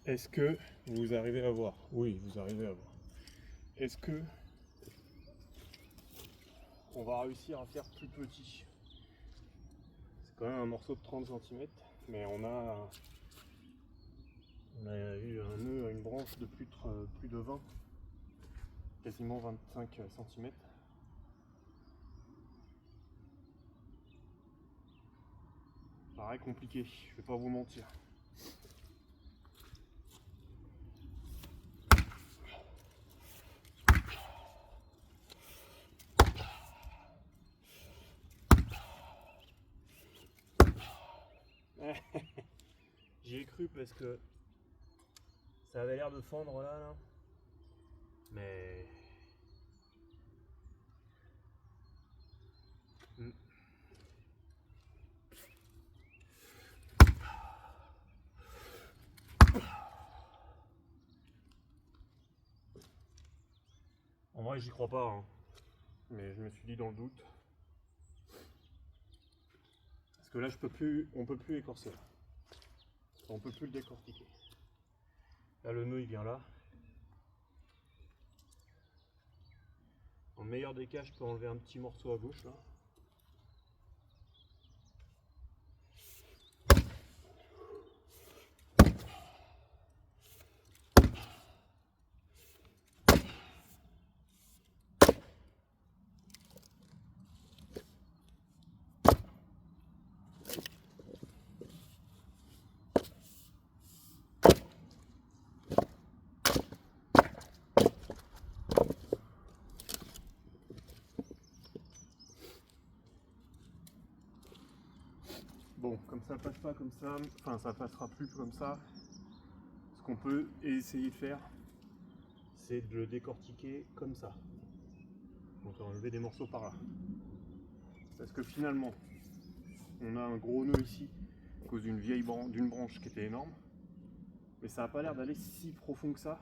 Est-ce que vous arrivez à voir? Oui, vous arrivez à voir. Est-ce que on va réussir à faire plus petit? C'est quand même un morceau de 30 cm, mais on a eu un nœud à une branche de plus de 20, quasiment 25 cm. Pareil compliqué, je vais pas vous mentir. J'y ai cru parce que ça avait l'air de fendre là. Mais en vrai, j'y crois pas, hein. Mais je me suis dit dans le doute. Parce que là, on peut plus écorcer. On peut plus le décortiquer. Là, le nœud il vient là. En meilleur des cas, je peux enlever un petit morceau à gauche là. Bon, comme ça passe pas comme ça, enfin ça passera plus comme ça. Ce qu'on peut essayer de faire, c'est de le décortiquer comme ça. Donc on va enlever des morceaux par là. Parce que finalement, on a un gros nœud ici, à cause d'une branche qui était énorme. Mais ça n'a pas l'air d'aller si profond que ça,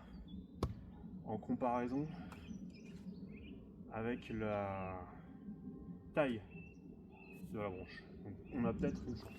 en comparaison avec la taille de la branche. Donc on a peut-être une chance.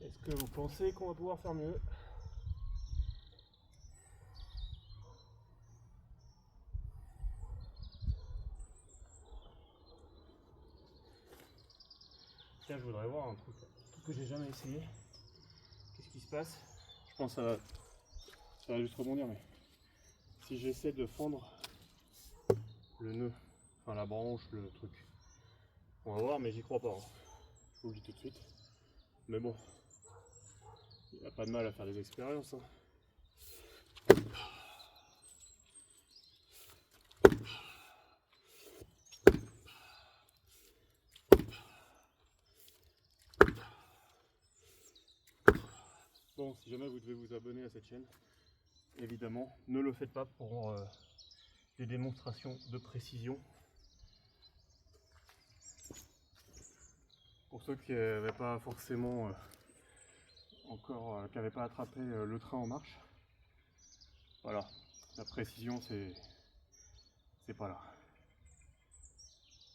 Est-ce que vous pensez qu'on va pouvoir faire mieux? Tiens, je voudrais voir un truc que j'ai jamais essayé. Qu'est-ce qui se passe? Je pense que ça va juste rebondir, mais si j'essaie de fendre le nœud, enfin la branche, le truc, on va voir, mais j'y crois pas, hein. Je vous le dis tout de suite. Mais bon, il n'y a pas de mal à faire des expériences. Hein. Bon, si jamais vous devez vous abonner à cette chaîne, évidemment, ne le faites pas pour des démonstrations de précision. Pour ceux qui n'avaient pas forcément qui n'avaient pas attrapé le train en marche, voilà, la précision c'est pas là.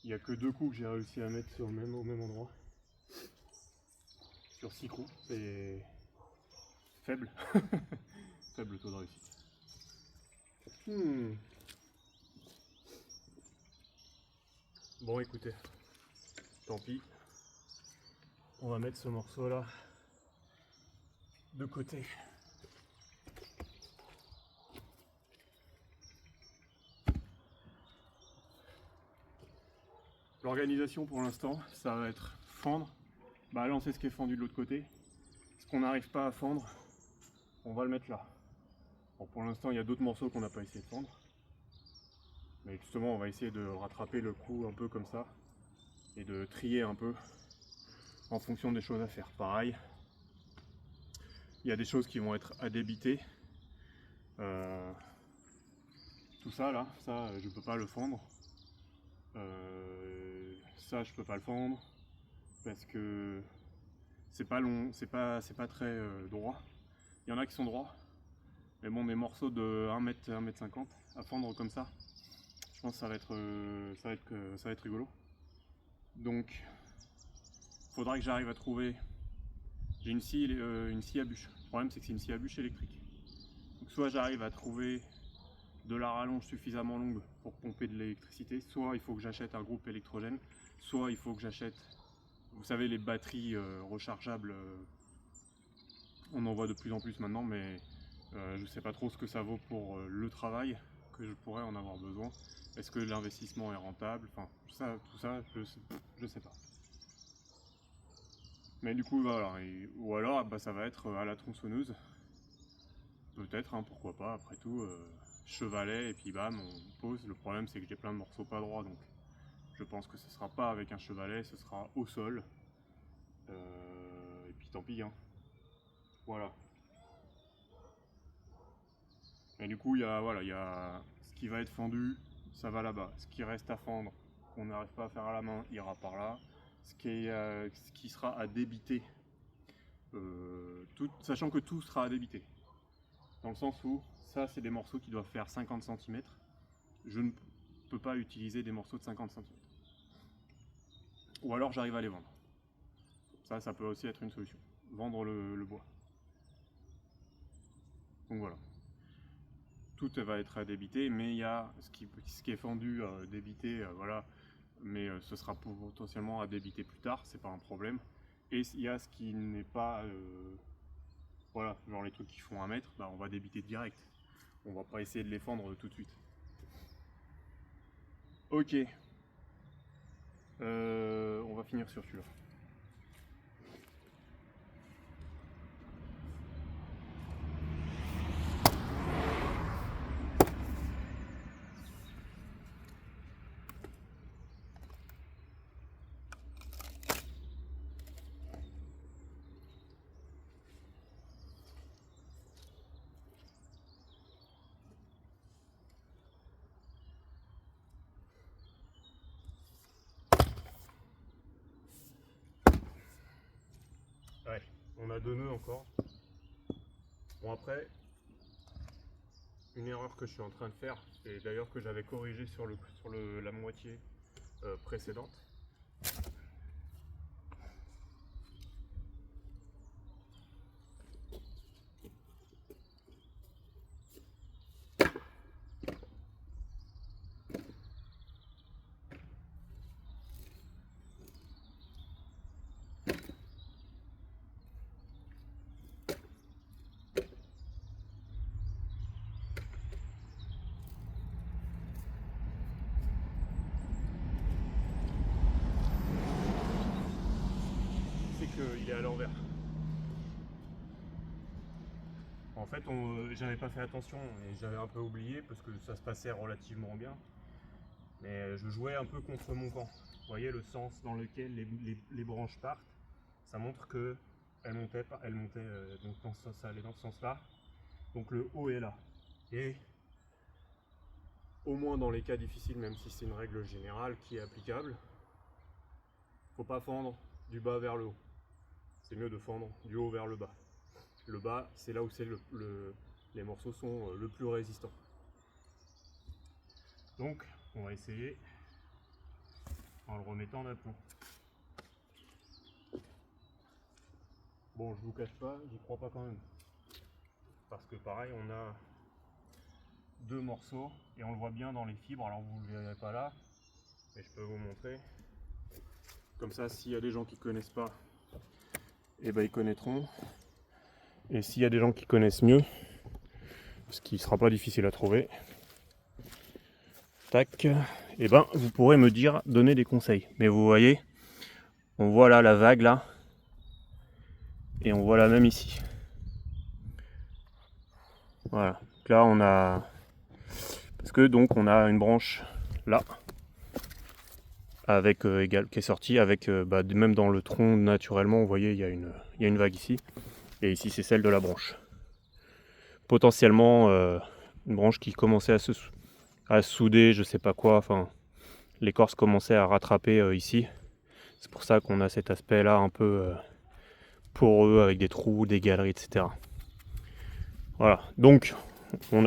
Il n'y a que 2 coups que j'ai réussi à mettre au même endroit. Sur 6 coups, c'est faible. Faible taux de réussite. Bon écoutez, tant pis. On va mettre ce morceau là de côté. L'organisation pour l'instant, ça va être fendre, balancer ce qui est fendu de l'autre côté. Ce qu'on n'arrive pas à fendre, on va le mettre là. Bon, pour l'instant, il y a d'autres morceaux qu'on n'a pas essayé de fendre. Mais justement, on va essayer de rattraper le coup un peu comme ça et de trier un peu en fonction des choses à faire. Pareil, il y a des choses qui vont être à débiter. Tout ça là, ça je peux pas le fendre. Ça je peux pas le fendre parce que c'est pas long, c'est pas très droit. Il y en a qui sont droits, mais bon, des morceaux de 1 m, 1 m 50 à fendre comme ça, je pense que ça va être rigolo. Donc faudra que j'arrive à trouver. J'ai une scie à bûche. Le problème c'est que c'est une scie à bûche électrique. Donc soit j'arrive à trouver de la rallonge suffisamment longue pour pomper de l'électricité, soit il faut que j'achète un groupe électrogène, soit il faut que j'achète, vous savez, les batteries rechargeables, on en voit de plus en plus maintenant, mais je ne sais pas trop ce que ça vaut pour le travail que je pourrais en avoir besoin. Est-ce que l'investissement est rentable? Enfin, tout ça, je sais pas. Mais du coup, voilà, ou alors ça va être à la tronçonneuse, peut-être, hein, pourquoi pas, après tout. Chevalet et puis bam, on pose. Le problème c'est que j'ai plein de morceaux pas droits, donc je pense que ce sera pas avec un chevalet, ce sera au sol. Et puis tant pis, hein. Voilà. Et du coup il y a ce qui va être fendu, ça va là-bas. Ce qui reste à fendre, qu'on n'arrive pas à faire à la main, ira par là. Ce qui sera à débiter, sachant que tout sera à débiter. Dans le sens où ça c'est des morceaux qui doivent faire 50 cm. Je ne peux pas utiliser des morceaux de 50 cm. Ou alors j'arrive à les vendre. Ça peut aussi être une solution. Vendre le bois. Donc voilà. Tout va être à débiter, mais il y a ce qui est fendu à débiter, voilà. Mais ce sera potentiellement à débiter plus tard, c'est pas un problème. Et il y a ce qui n'est pas... voilà, genre les trucs qui font 1 mètre, on va débiter direct. On va pas essayer de les fendre tout de suite. Ok. On va finir sur celui-là. Ouais, on a 2 nœuds encore. Bon après, une erreur que je suis en train de faire, et d'ailleurs que j'avais corrigé sur la moitié précédente. est à l'envers. En fait, j'avais pas fait attention et j'avais un peu oublié parce que ça se passait relativement bien. Mais je jouais un peu contre mon camp. Vous voyez le sens dans lequel les branches partent. Ça montre que elles montaient, donc ça allait dans ce sens-là. Donc le haut est là. Et au moins dans les cas difficiles, même si c'est une règle générale qui est applicable, faut pas fendre du bas vers le haut. C'est mieux de fendre du haut vers le bas. Le bas, c'est là où les morceaux sont le plus résistants. Donc, on va essayer en le remettant d'aplomb. Bon, je vous cache pas, j'y crois pas quand même. Parce que pareil, on a deux morceaux et on le voit bien dans les fibres. Alors vous ne le verrez pas là, mais je peux vous montrer. Comme ça, s'il y a des gens qui ne connaissent pas, et ben ils connaîtront. Et s'il y a des gens qui connaissent mieux, ce qui ne sera pas difficile à trouver, tac, et ben vous pourrez me dire, donner des conseils. Mais vous voyez, on voit là la vague là, et on voit la même ici. Voilà. Donc là on a, parce que donc on a une branche là, avec qui est sortie avec, même dans le tronc naturellement, vous voyez, il y a une vague ici, et ici c'est celle de la branche. Potentiellement une branche qui commençait à se souder, je sais pas quoi, enfin l'écorce commençait à rattraper ici. C'est pour ça qu'on a cet aspect là un peu poreux avec des trous, des galeries, etc. Voilà, donc on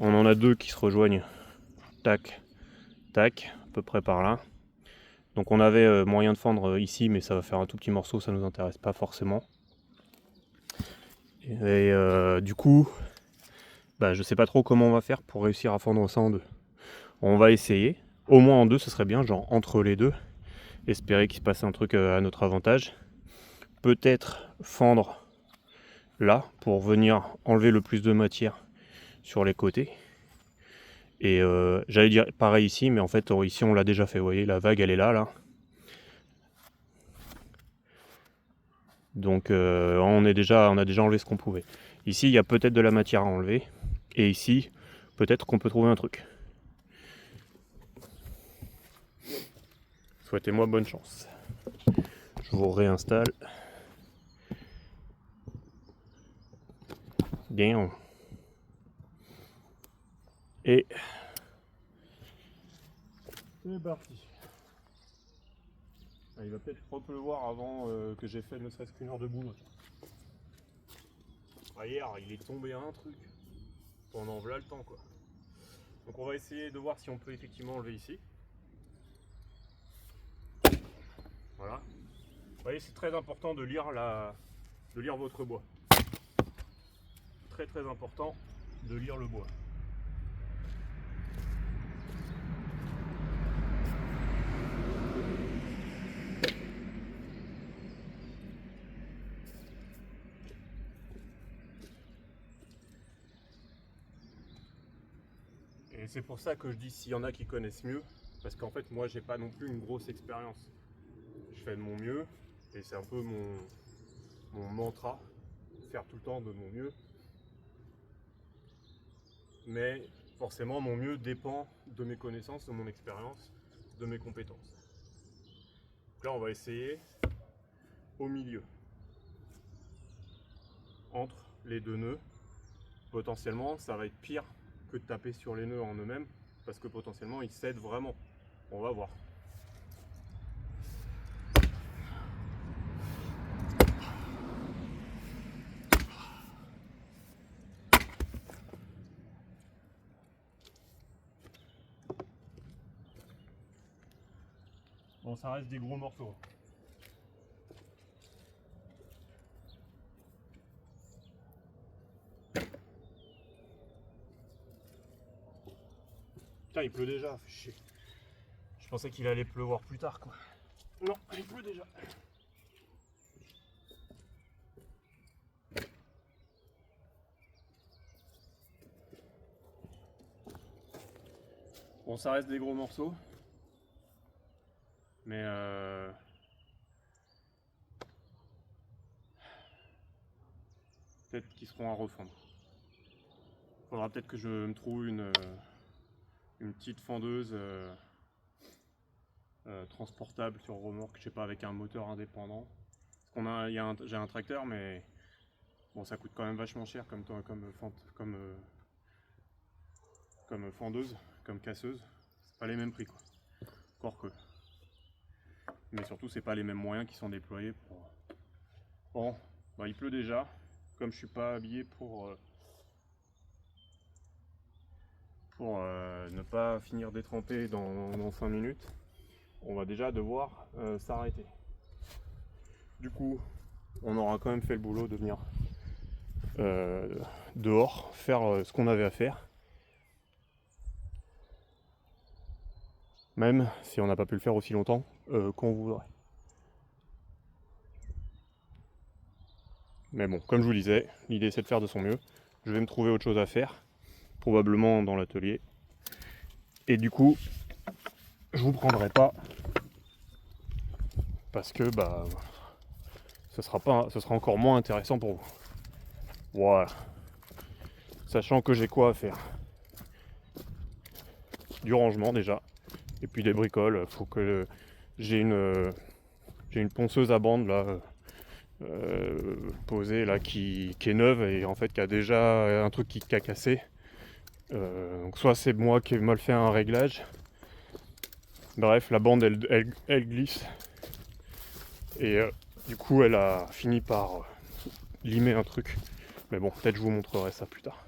en a deux qui se rejoignent, tac, tac, à peu près par là. Donc on avait moyen de fendre ici, mais ça va faire un tout petit morceau, ça nous intéresse pas forcément. Et du coup, je sais pas trop comment on va faire pour réussir à fendre ça en deux. On va essayer, au moins en deux, ce serait bien, genre entre les deux, espérer qu'il se passe un truc à notre avantage. Peut-être fendre là pour venir enlever le plus de matière sur les côtés. Et j'allais dire pareil ici, mais en fait ici on l'a déjà fait, vous voyez, la vague elle est là. Donc on a déjà enlevé ce qu'on pouvait. Ici il y a peut-être de la matière à enlever, et ici peut-être qu'on peut trouver un truc. Souhaitez-moi bonne chance. Je vous réinstalle. Bien. Et c'est parti. Il va peut-être repleuvoir avant que j'ai fait ne serait-ce qu'une heure de boulot. Hier, il est tombé un truc pendant voilà le temps quoi. Donc on va essayer de voir si on peut effectivement enlever ici. Voilà. Vous voyez, c'est très important de lire votre bois. Très très important de lire le bois. Et c'est pour ça que je dis s'il y en a qui connaissent mieux, parce qu'en fait moi j'ai pas non plus une grosse expérience. Je fais de mon mieux et c'est un peu mon mantra, faire tout le temps de mon mieux. Mais forcément mon mieux dépend de mes connaissances, de mon expérience, de mes compétences. Donc là on va essayer au milieu, entre les deux nœuds. Potentiellement ça va être pire que de taper sur les nœuds en eux-mêmes, parce que potentiellement ils cèdent vraiment. On va voir. Bon, ça reste des gros morceaux. Putain, il pleut déjà, fait chier. Je pensais qu'il allait pleuvoir plus tard, quoi. Non, il pleut déjà. Bon, ça reste des gros morceaux. Mais peut-être qui seront à refendre. Faudra peut-être que je me trouve une petite fendeuse transportable sur remorque, je sais pas, avec un moteur indépendant. Parce j'ai un tracteur, mais bon, ça coûte quand même vachement cher comme fendeuse, comme casseuse. C'est pas les mêmes prix, quoi. Encore que. Mais surtout, c'est pas les mêmes moyens qui sont déployés pour. Bon, bah, il pleut déjà. Comme je suis pas habillé pour ne pas finir détrempé dans 5 minutes, on va déjà devoir s'arrêter. Du coup, on aura quand même fait le boulot de venir dehors, faire ce qu'on avait à faire. Même si on n'a pas pu le faire aussi longtemps qu'on voudrait. Mais bon, comme je vous disais, l'idée c'est de faire de son mieux. Je vais me trouver autre chose à faire, probablement dans l'atelier. Et du coup, je vous prendrai pas parce que bah ce sera encore moins intéressant pour vous. Voilà. Sachant que j'ai quoi à faire. Du rangement déjà. Et puis des bricoles. Faut que j'ai une ponceuse à bande là posée là qui est neuve et en fait qui a déjà un truc qui a cassé. Donc soit c'est moi qui ai mal fait un réglage. Bref, la bande elle glisse. Et du coup elle a fini par limer un truc. Mais bon, peut-être je vous montrerai ça plus tard.